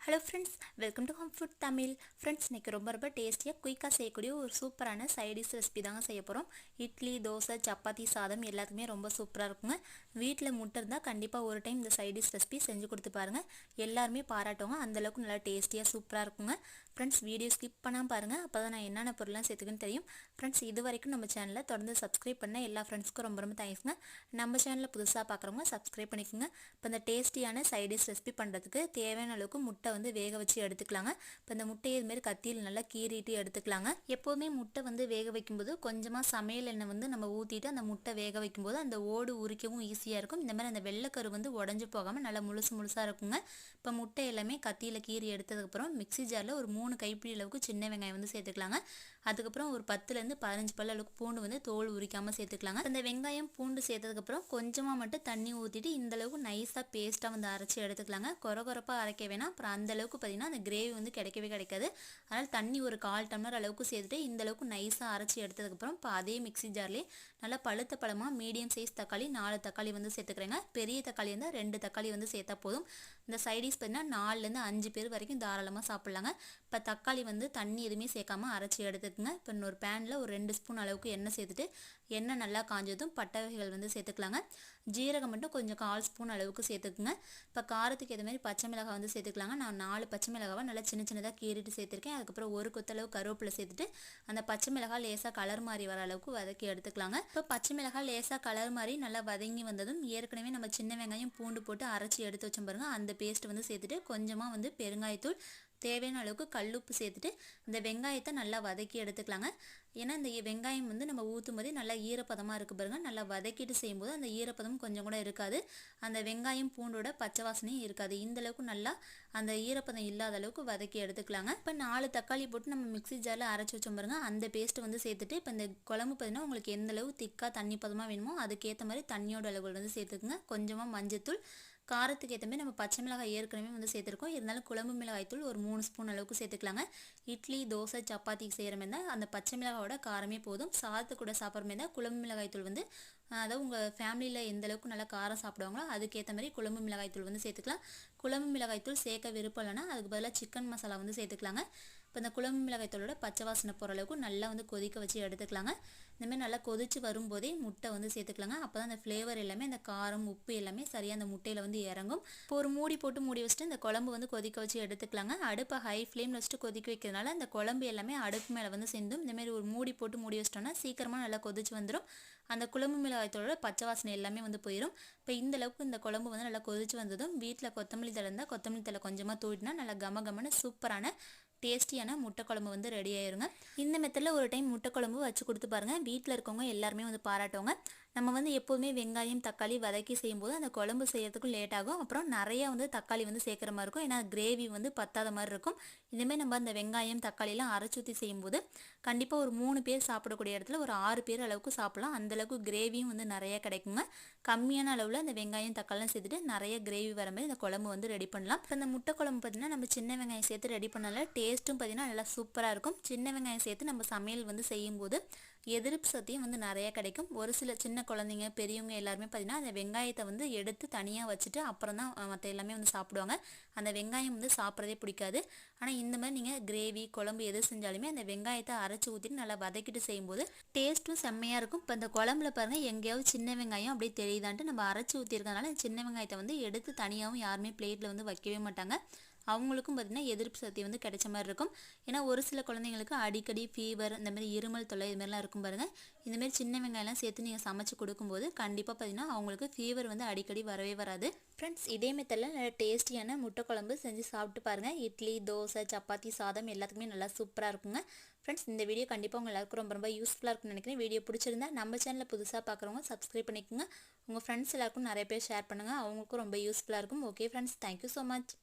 Hello friends, welcome to home food Tamil. Friends, இன்றைக்கி ரொம்ப டேஸ்டியாக குயிக்காக செய்யக்கூடிய ஒரு சூப்பரான சைடிஷ் ரெசிபி தாங்க செய்ய போகிறோம். இட்லி, தோசை, சப்பாத்தி, சாதம் எல்லாத்துக்குமே ரொம்ப சூப்பராக இருக்குங்க. வீட்டில் முட்டை இருந்தால் கண்டிப்பாக ஒரு டைம் இந்த சைடிஷ் ரெசிபி செஞ்சு கொடுத்து பாருங்கள். எல்லாருமே பாராட்டுவாங்க, அந்தளவுக்கு நல்லா டேஸ்டியாக சூப்பராக இருக்குங்க. ஃப்ரெண்ட்ஸ், வீடியோ ஸ்கிப் பண்ணாமல் பாருங்கள், அப்போ தான் நான் என்னென்ன பொருள்லாம் சேர்த்துக்குன்னு தெரியும். ஃப்ரெண்ட்ஸ், இது வரைக்கும் நம்ம சேனலை தொடர்ந்து சப்ஸ்கிரைப் பண்ண எல்லா ஃப்ரெண்ட்ஸ்க்கும் ரொம்ப தேங்க்ஸ்ங்க. நம்ம சேனலில் புதுசாக பார்க்குறவங்க சப்ஸ்கிரைப் பண்ணிக்கோங்க. இப்போ இந்த டேஸ்டியான சைடிஷ் ரெசிபி பண்ணுறதுக்கு தேவையான அளவுக்கு முட்டை வந்து வேக வச்சு எடுத்துக்கலாங்க. இப்போ இந்த முட்டையை இதுமாரி கத்தியில் நல்லா கீறிட்டு எடுத்துக்கலாங்க. எப்போவுமே முட்டை வந்து வேக வைக்கும்போது கொஞ்சமாக சமையல் எண்ணெய் வந்து நம்ம ஊற்றிட்டு அந்த முட்டை வேக வைக்கும்போது அந்த ஓடு உரிக்கவும் ஈஸியாக இருக்கும். இந்த மாதிரி அந்த வெள்ளைக்கரு வந்து உடஞ்சி போகாமல் நல்லா முழுசாக இருக்குங்க. இப்போ முட்டை எல்லாமே கத்தியில் கீறி எடுத்ததுக்கப்புறம் மிக்சி ஜாரில் ஒரு 3 கைப்பிடி அளவுக்கு சின்ன வெங்காயம் வந்து சேர்த்துக்கலாங்க. அதுக்கப்புறம் ஒரு 10லேருந்து 15 பல் அளவுக்கு பூண்டு வந்து தோல் உரிக்காமல் சேர்த்துக்கலாங்க. இந்த வெங்காயம் பூண்டு சேர்த்ததுக்கப்புறம் கொஞ்சமாக மட்டும் தண்ணி ஊற்றிட்டு இந்தளவுக்கு நைஸாக பேஸ்ட்டாக வந்து அரைச்சி எடுத்துக்கலாங்க. கொரப்பாக அரைக்க வேணாம், அப்புறம் அந்தளவுக்கு பார்த்தீங்கன்னா அந்த கிரேவி வந்து கிடைக்காது. அதனால் தண்ணி ஒரு 1/4 டம்ளர் அளவுக்கு சேர்த்துட்டு இந்தளவுக்கு நைஸாக அரைச்சி எடுத்ததுக்கப்புறம் இப்போ அதே மிக்சி ஜார்லேயே நல்லா பழுத்த பழமாக மீடியம் சைஸ் தக்காளி 4 தக்காளி வந்து சேர்த்துக்கிறேங்க. பெரிய தக்காளி இருந்தால் 2 தக்காளி வந்து சேர்த்தா போதும். இந்த சைடிஷ் பார்த்தீங்கன்னா 4லேருந்து 5 பேர் வரைக்கும் தாராளமாக சாப்பிட்லாங்க. இப்போ தக்காளி வந்து தண்ணி எதுவுமே சேர்க்காமல் அரைச்சி எடுத்துக்குங்க. இப்போ இன்னொரு பேனில் ஒரு 2 ஸ்பூன் அளவுக்கு எண்ணெய் சேர்த்துட்டு எண்ணெய் நல்லா காஞ்சதும் பட்டை வகைகள் வந்து சேர்த்துக்கலாங்க. ஜீரகம் மட்டும் கொஞ்சம் 1/4 ஸ்பூன் அளவுக்கு சேர்த்துக்குங்க. இப்போ காரத்துக்கு ஏற்ற மாதிரி பச்சை மிளகாய் வந்து சேர்த்துக்கலாங்க. நான் 4 பச்சை மிளகாவை நல்லா சின்னதாக கீறிட்டு சேர்த்துருக்கேன். அதுக்கப்புறம் ஒரு கொத்தளவு கருவேப்பிலை சேர்த்துட்டு அந்த பச்சை மிளகாய் லேசாக கலர் மாதிரி வர அளவுக்கு வதக்கி எடுத்துக்கலாங்க. இப்போ பச்சை மிளகாய் லேசாக கலர் மாதிரி நல்லா வதங்கி வந்ததும் ஏற்கனவே நம்ம சின்ன வெங்காயம் பூண்டு போட்டு அரைச்சி எடுத்து வச்சோம் பாருங்க, அந்த பேஸ்ட் வந்து சேர்த்துட்டு கொஞ்சமாக வந்து பெருங்காயத்தூள், தேவையான அளவுக்கு கல்லுப்பு சேர்த்துட்டு இந்த வெங்காயத்தை நல்லா வதக்கி எடுத்துக்கலாங்க. ஏன்னா இந்த வெங்காயம் வந்து நம்ம ஊற்றும் போதே நல்லா ஈரப்பதமாக இருக்குது பாருங்க. நல்லா வதக்கிட்டு செய்யும்போது அந்த ஈரப்பதம் கொஞ்சம் கூட இருக்காது, அந்த வெங்காயம் பூண்டோட பச்சை வாசனையும் இருக்காது. இந்தளவுக்கு நல்லா அந்த ஈரப்பதம் இல்லாத அளவுக்கு வதக்கி எடுத்துக்கலாங்க. இப்போ 4 தக்காளி போட்டு நம்ம மிக்சி ஜாரில் அரைச்சி வச்சோம் பாருங்க, அந்த பேஸ்ட்டு வந்து சேர்த்துட்டு இப்போ இந்த குழம்பு பார்த்தீங்கன்னா உங்களுக்கு எந்த அளவு திக்காக தண்ணி பதமாக வேணுமோ அதுக்கேற்ற மாதிரி தண்ணியோட அளவுகள் வந்து சேர்த்துக்குங்க. கொஞ்சமாக மஞ்சத்தூள், காரத்துக்கு ஏற்ற மாதிரி நம்ம பச்சை மிளகாய் ஏற்கனவே வந்து சேர்த்துருக்கோம், இருந்தாலும் குழம்பு மிளகாய் தூள் ஒரு 3 ஸ்பூன் அளவுக்கு சேர்த்துக்கலாங்க. இட்லி, தோசை, சப்பாத்திக்கு செய்கிற மாதிரி தான் அந்த பச்சை மிளகாயோட காரமே போதும். சாதத்து கூட சாப்பிட்ற மாதிரி தான் குழம்பு மிளகாய் தூள் வந்து அதாவது உங்கள் ஃபேமிலியில் எந்த அளவுக்கு நல்லா காரம் சாப்பிடுவாங்களோ அதுக்கேற்ற மாதிரி குழம்பு மிளகாய் தூள் வந்து சேர்த்துக்கலாம். குழம்பு மிளகாய் தூள் சேர்க்க விருப்பம் இல்லைன்னா அதுக்கு பதிலாக சிக்கன் மசாலா வந்து சேர்த்துக்கலாங்க. இப்போ இந்த குழம்பு மிளகாய் தூளோட பச்சை வாசனை போகிற அளவுக்கு நல்லா வந்து கொதிக்க வச்சு எடுத்துக்கலாங்க. இந்தமாதிரி நல்லா கொதிச்சு வரும்போதே முட்டை வந்து சேர்த்துக்கலாங்க. அப்போ தான் அந்த ஃப்ளேவர் எல்லாமே அந்த காரம் உப்பு எல்லாமே சரியாக அந்த முட்டையில் வந்து இறங்கும். இப்போ ஒரு மூடி போட்டு மூடி வச்சுட்டு இந்த குழம்பு வந்து கொதிக்க வச்சு எடுத்துக்கலாங்க. அடுப்பை ஹை ஃப்ளேமில் வச்சுட்டு கொதிக்க வைக்கிறதுனால இந்த குழம்பு எல்லாமே அடுப்பு மேலே வந்து சேர்ந்தும். இந்தமாரி ஒரு மூடி போட்டு மூடி வச்சிட்டோம்னா சீக்கிரமாக நல்லா கொதிச்சு வந்துடும். அந்த குழம்பு மிளகாயத்தோட பச்சை வாசனை எல்லாமே வந்து போயிடும். இப்போ இந்த அளவுக்கு இந்த குழம்பு வந்து நல்லா கொதிச்சு வந்ததும் வீட்டில் கொத்தமல்லி தழை இருந்தால் கொத்தமல்லி தழை கொஞ்சமாக தூவிட்டுனா நல்லா கமன்னு சூப்பரான டேஸ்டியான முட்டை குழம்பு வந்து ரெடி ஆயிருங்க. இந்த மெத்தடில் ஒரு டைம் முட்டை குழம்பு வச்சு கொடுத்து பாருங்கள், வீட்டில் இருக்கவங்க எல்லாருமே வந்து பாராட்டுவாங்க. நம்ம வந்து எப்போதுமே வெங்காயம் தக்காளி வதக்கி செய்யும்போது அந்த குழம்பு செய்யறதுக்கும் லேட் ஆகும், அப்புறம் நிறையா வந்து தக்காளி வந்து சேர்க்குற மாதிரி இருக்கும், ஏன்னா கிரேவி வந்து பத்தாத மாதிரி இருக்கும். இதுமாதிரி நம்ம அந்த வெங்காயம் தக்காளிலாம் அரைச்சி ஊற்றி செய்யும்போது கண்டிப்பாக ஒரு 3 பேர் சாப்பிடக்கூடிய இடத்துல ஒரு 6 பேர் அளவுக்கு சாப்பிடலாம். அந்தளவுக்கு கிரேவியும் வந்து நிறையா கிடைக்குங்க. கம்மியான அளவில் அந்த வெங்காயம் தக்காளிலாம் சேர்த்துட்டு நிறைய கிரேவி வர மாதிரி இந்த குழம்பு வந்து ரெடி பண்ணலாம். இப்போ இந்த முட்டை குழம்பு பார்த்தீங்கன்னா நம்ம சின்ன வெங்காயம் சேர்த்து ரெடி பண்ணால டேஸ்ட்டும் பார்த்தீங்கன்னா நல்லா சூப்பராக இருக்கும். சின்ன வெங்காயம் சேர்த்து நம்ம சமையல் வந்து செய்யும்போது எதிர்ப்பு சக்தியும் வந்து நிறையா கிடைக்கும். ஒரு சில சின்ன குழந்தைங்க பெரியவங்க எல்லாருமே பார்த்தீங்கன்னா அந்த வெங்காயத்தை வந்து எடுத்து தனியாக வச்சுட்டு அப்புறம் தான் மற்ற எல்லாமே வந்து சாப்பிடுவாங்க. அந்த வெங்காயம் வந்து சாப்பிட்றதே பிடிக்காது. ஆனால் இந்த மாதிரி நீங்கள் கிரேவி குழம்பு எது செஞ்சாலுமே அந்த வெங்காயத்தை அரைச்சி ஊற்றிட்டு நல்லா வதக்கிட்டு செய்யும்போது டேஸ்ட்டும் செம்மையாக இருக்கும். இப்போ இந்த குழம்புல பாருங்கள் எங்கேயாவது சின்ன வெங்காயம் அப்படியே தெரியுதான்ட்டு நம்ம அரைச்சி ஊற்றிருக்கனால சின்ன வெங்காயத்தை வந்து எடுத்து தனியாகவும் யாருமே பிளேட்டில் வந்து வைக்கவே மாட்டாங்க. அவங்களுக்கும் பார்த்திங்கன்னா எதிர்ப்பு சக்தி வந்து கிடைச்ச மாதிரி இருக்கும். ஏன்னா ஒரு சில குழந்தைங்களுக்கு அடிக்கடி ஃபீவர் இந்த மாதிரி இருமல் தொல்லை இது மாதிரிலாம் இருக்கும் பாருங்கள். இந்தமாரி சின்ன வெங்காயம்லாம் சேர்த்து நீங்கள் சமைச்சு கொடுக்கும்போது கண்டிப்பாக பார்த்திங்கன்னா அவங்களுக்கு ஃபீவர் வந்து அடிக்கடி வரவே வராது. ஃப்ரெண்ட்ஸ், இதே மெத்தடில் நல்லா டேஸ்டியான முட்டை குழம்பு செஞ்சு சாப்பிட்டு பாருங்கள். இட்லி, தோசை, சப்பாத்தி, சாதம் எல்லாத்துக்குமே நல்லா சூப்பராக இருக்குங்க. ஃப்ரெண்ட்ஸ், இந்த வீடியோ கண்டிப்பாக உங்கள் எல்லாருக்கும் ரொம்ப யூஸ்ஃபுல்லாக இருக்கும்னு நினைக்கிறேன். வீடியோ பிடிச்சிருந்தா நம்ம சேனலில் புதுசாக பார்க்குறவங்க சப்ஸ்கிரைப் பண்ணிக்கோங்க. உங்கள் ஃப்ரெண்ட்ஸ் எல்லாருக்கும் நிறைய பேர் ஷேர் பண்ணுங்கள், அவங்களுக்கும் ரொம்ப யூஸ்ஃபுல்லாக இருக்கும். Okay friends, thank you so much.